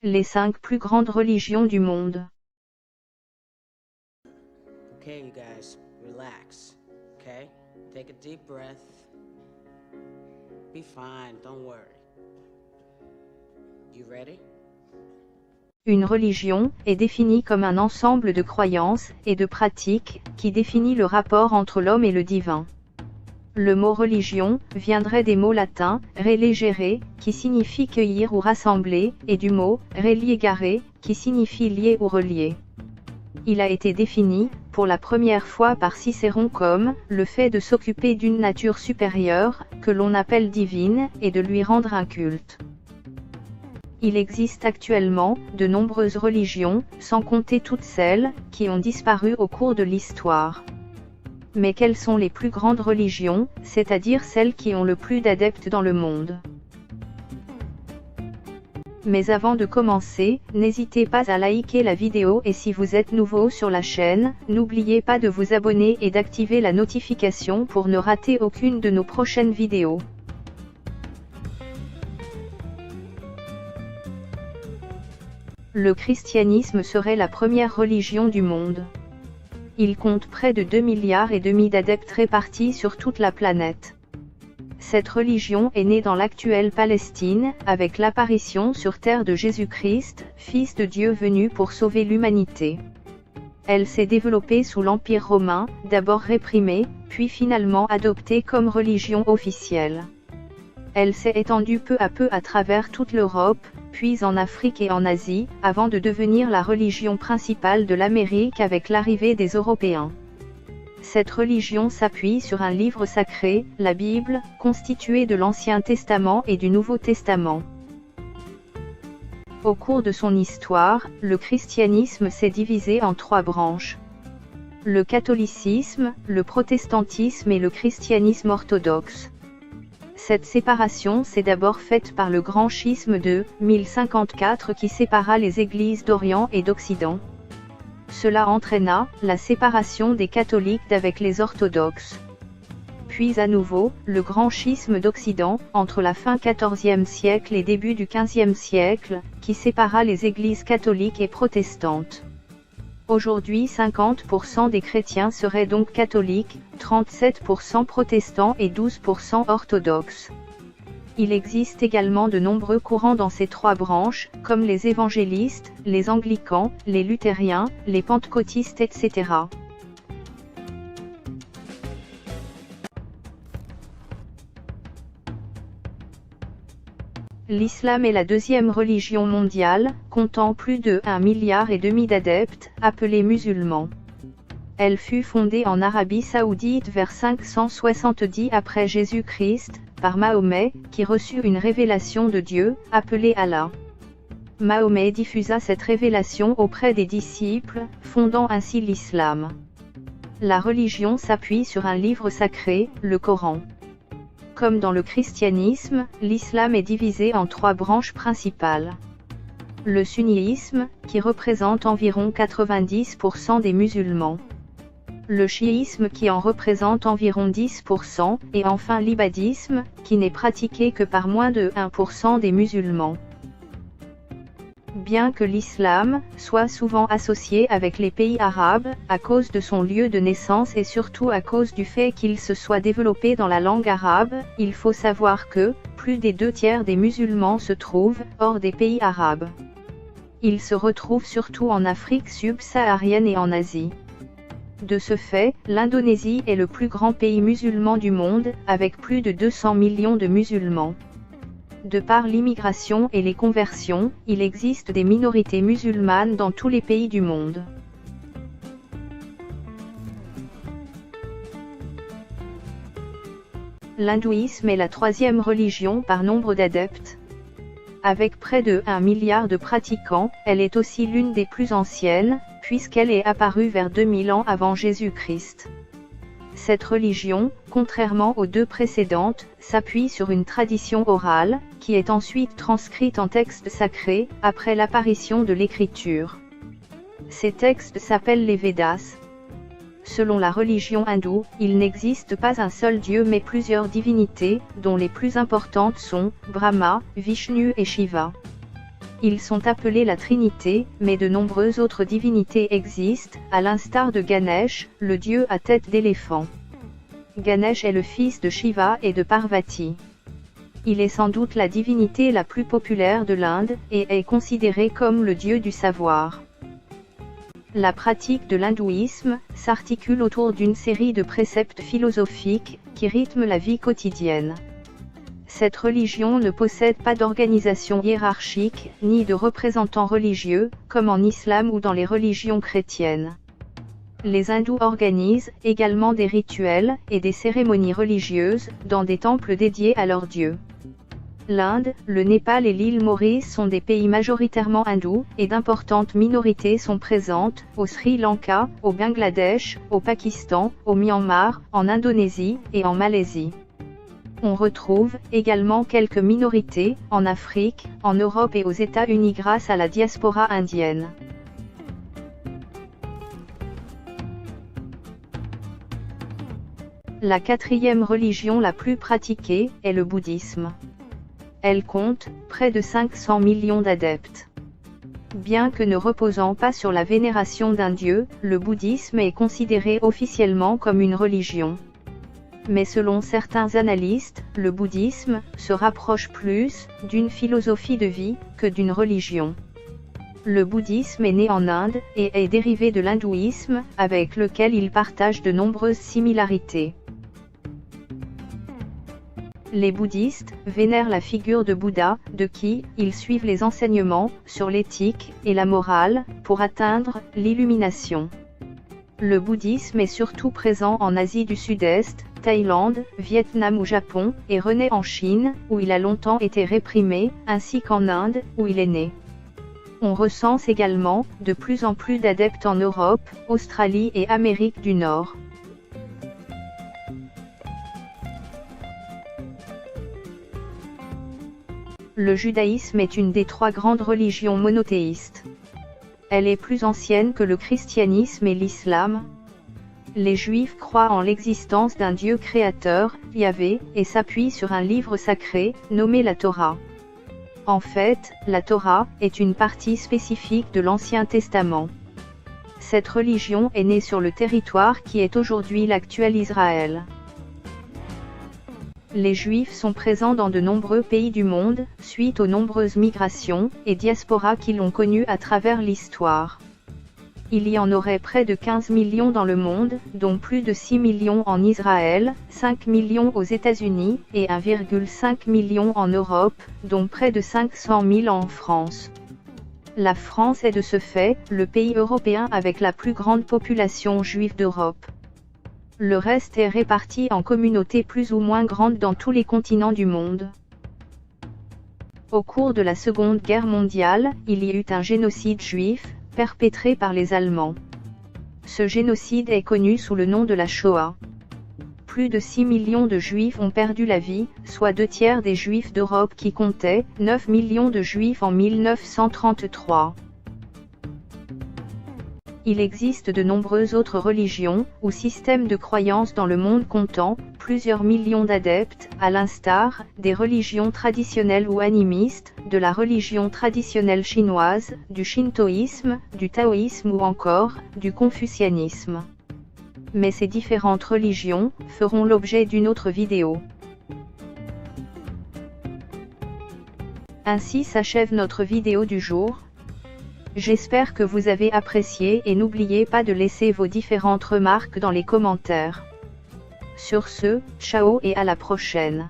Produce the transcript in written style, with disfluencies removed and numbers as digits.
Les 5 plus grandes religions du monde. Okay, you guys, relax. Okay? Take a deep breath. Be fine, don't worry. You ready? Une religion est définie comme un ensemble de croyances et de pratiques qui définit le rapport entre l'homme et le divin. Le mot religion viendrait des mots latins religere, qui signifie cueillir ou rassembler, et du mot religare, qui signifie lier ou relier. Il a été défini, pour la première fois par Cicéron comme le fait de s'occuper d'une nature supérieure, que l'on appelle divine, et de lui rendre un culte. Il existe actuellement de nombreuses religions, sans compter toutes celles qui ont disparu au cours de l'histoire. Mais quelles sont les plus grandes religions, c'est-à-dire celles qui ont le plus d'adeptes dans le monde? Mais avant de commencer, n'hésitez pas à liker la vidéo et si vous êtes nouveau sur la chaîne, n'oubliez pas de vous abonner et d'activer la notification pour ne rater aucune de nos prochaines vidéos. Le christianisme serait la première religion du monde. Il compte près de 2,5 milliards d'adeptes répartis sur toute la planète. Cette religion est née dans l'actuelle Palestine, avec l'apparition sur terre de Jésus-Christ, Fils de Dieu venu pour sauver l'humanité. Elle s'est développée sous l'Empire romain, d'abord réprimée, puis finalement adoptée comme religion officielle. Elle s'est étendue peu à peu à travers toute l'Europe, puis en Afrique et en Asie, avant de devenir la religion principale de l'Amérique avec l'arrivée des Européens. Cette religion s'appuie sur un livre sacré, la Bible, constitué de l'Ancien Testament et du Nouveau Testament. Au cours de son histoire, le christianisme s'est divisé en 3 branches. Le catholicisme, le protestantisme et le christianisme orthodoxe. Cette séparation s'est d'abord faite par le grand schisme de 1054 qui sépara les églises d'Orient et d'Occident. Cela entraîna la séparation des catholiques d'avec les orthodoxes. Puis à nouveau, le grand schisme d'Occident, entre la fin XIVe siècle et début du XVe siècle, qui sépara les églises catholiques et protestantes. Aujourd'hui 50% des chrétiens seraient donc catholiques, 37% protestants et 12% orthodoxes. Il existe également de nombreux courants dans ces 3 branches, comme les évangélistes, les anglicans, les luthériens, les pentecôtistes etc. L'islam est la 2e religion mondiale, comptant plus de 1,5 milliard d'adeptes, appelés musulmans. Elle fut fondée en Arabie Saoudite vers 570 après Jésus-Christ, par Mahomet, qui reçut une révélation de Dieu, appelée Allah. Mahomet diffusa cette révélation auprès des disciples, fondant ainsi l'islam. La religion s'appuie sur un livre sacré, le Coran. Comme dans le christianisme, l'islam est divisé en 3 branches principales. Le sunnisme, qui représente environ 90% des musulmans. Le chiisme qui en représente environ 10%, et enfin l'ibadisme, qui n'est pratiqué que par moins de 1% des musulmans. Bien que l'islam soit souvent associé avec les pays arabes, à cause de son lieu de naissance et surtout à cause du fait qu'il se soit développé dans la langue arabe, il faut savoir que, plus des 2/3 des musulmans se trouvent hors des pays arabes. Ils se retrouvent surtout en Afrique subsaharienne et en Asie. De ce fait, l'Indonésie est le plus grand pays musulman du monde, avec plus de 200 millions de musulmans. De par l'immigration et les conversions, il existe des minorités musulmanes dans tous les pays du monde. L'hindouisme est la 3e religion par nombre d'adeptes. Avec près de 1 milliard de pratiquants, elle est aussi l'une des plus anciennes, puisqu'elle est apparue vers 2000 ans avant Jésus-Christ. Cette religion, contrairement aux 2 précédentes, s'appuie sur une tradition orale, qui est ensuite transcrite en textes sacrés, après l'apparition de l'écriture. Ces textes s'appellent les Védas. Selon la religion hindoue, il n'existe pas un seul dieu mais plusieurs divinités, dont les plus importantes sont Brahma, Vishnu et Shiva. Ils sont appelés la Trinité, mais de nombreuses autres divinités existent, à l'instar de Ganesh, le dieu à tête d'éléphant. Ganesh est le fils de Shiva et de Parvati. Il est sans doute la divinité la plus populaire de l'Inde, et est considéré comme le dieu du savoir. La pratique de l'hindouisme s'articule autour d'une série de préceptes philosophiques, qui rythment la vie quotidienne. Cette religion ne possède pas d'organisation hiérarchique, ni de représentants religieux, comme en islam ou dans les religions chrétiennes. Les hindous organisent également des rituels et des cérémonies religieuses dans des temples dédiés à leurs dieux. L'Inde, le Népal et l'île Maurice sont des pays majoritairement hindous, et d'importantes minorités sont présentes, au Sri Lanka, au Bangladesh, au Pakistan, au Myanmar, en Indonésie, et en Malaisie. On retrouve également quelques minorités, en Afrique, en Europe et aux États-Unis grâce à la diaspora indienne. La quatrième religion la plus pratiquée est le bouddhisme. Elle compte près de 500 millions d'adeptes. Bien que ne reposant pas sur la vénération d'un dieu, le bouddhisme est considéré officiellement comme une religion. Mais selon certains analystes, le bouddhisme se rapproche plus d'une philosophie de vie que d'une religion. Le bouddhisme est né en Inde et est dérivé de l'hindouisme, avec lequel il partage de nombreuses similarités. Les bouddhistes vénèrent la figure de Bouddha, de qui ils suivent les enseignements sur l'éthique et la morale pour atteindre l'illumination. Le bouddhisme est surtout présent en Asie du Sud-Est, Thaïlande, Vietnam ou Japon, et renaît en Chine, où il a longtemps été réprimé, ainsi qu'en Inde, où il est né. On recense également de plus en plus d'adeptes en Europe, Australie et Amérique du Nord. Le judaïsme est une des trois grandes religions monothéistes. Elle est plus ancienne que le christianisme et l'islam. Les Juifs croient en l'existence d'un Dieu créateur, Yahvé, et s'appuient sur un livre sacré, nommé la Torah. En fait, la Torah est une partie spécifique de l'Ancien Testament. Cette religion est née sur le territoire qui est aujourd'hui l'actuel Israël. Les Juifs sont présents dans de nombreux pays du monde, suite aux nombreuses migrations et diasporas qui l'ont connu à travers l'histoire. Il y en aurait près de 15 millions dans le monde, dont plus de 6 millions en Israël, 5 millions aux États-Unis, et 1,5 million en Europe, dont près de 500 000 en France. La France est de ce fait, le pays européen avec la plus grande population juive d'Europe. Le reste est réparti en communautés plus ou moins grandes dans tous les continents du monde. Au cours de la Seconde Guerre mondiale, il y eut un génocide juif, perpétré par les Allemands. Ce génocide est connu sous le nom de la Shoah. Plus de 6 millions de Juifs ont perdu la vie, soit 2/3 des Juifs d'Europe qui comptaient 9 millions de Juifs en 1933. Il existe de nombreuses autres religions, ou systèmes de croyances dans le monde comptant plusieurs millions d'adeptes, à l'instar des religions traditionnelles ou animistes, de la religion traditionnelle chinoise, du shintoïsme, du taoïsme ou encore du confucianisme. Mais ces différentes religions feront l'objet d'une autre vidéo. Ainsi s'achève notre vidéo du jour. J'espère que vous avez apprécié et n'oubliez pas de laisser vos différentes remarques dans les commentaires. Sur ce, ciao et à la prochaine.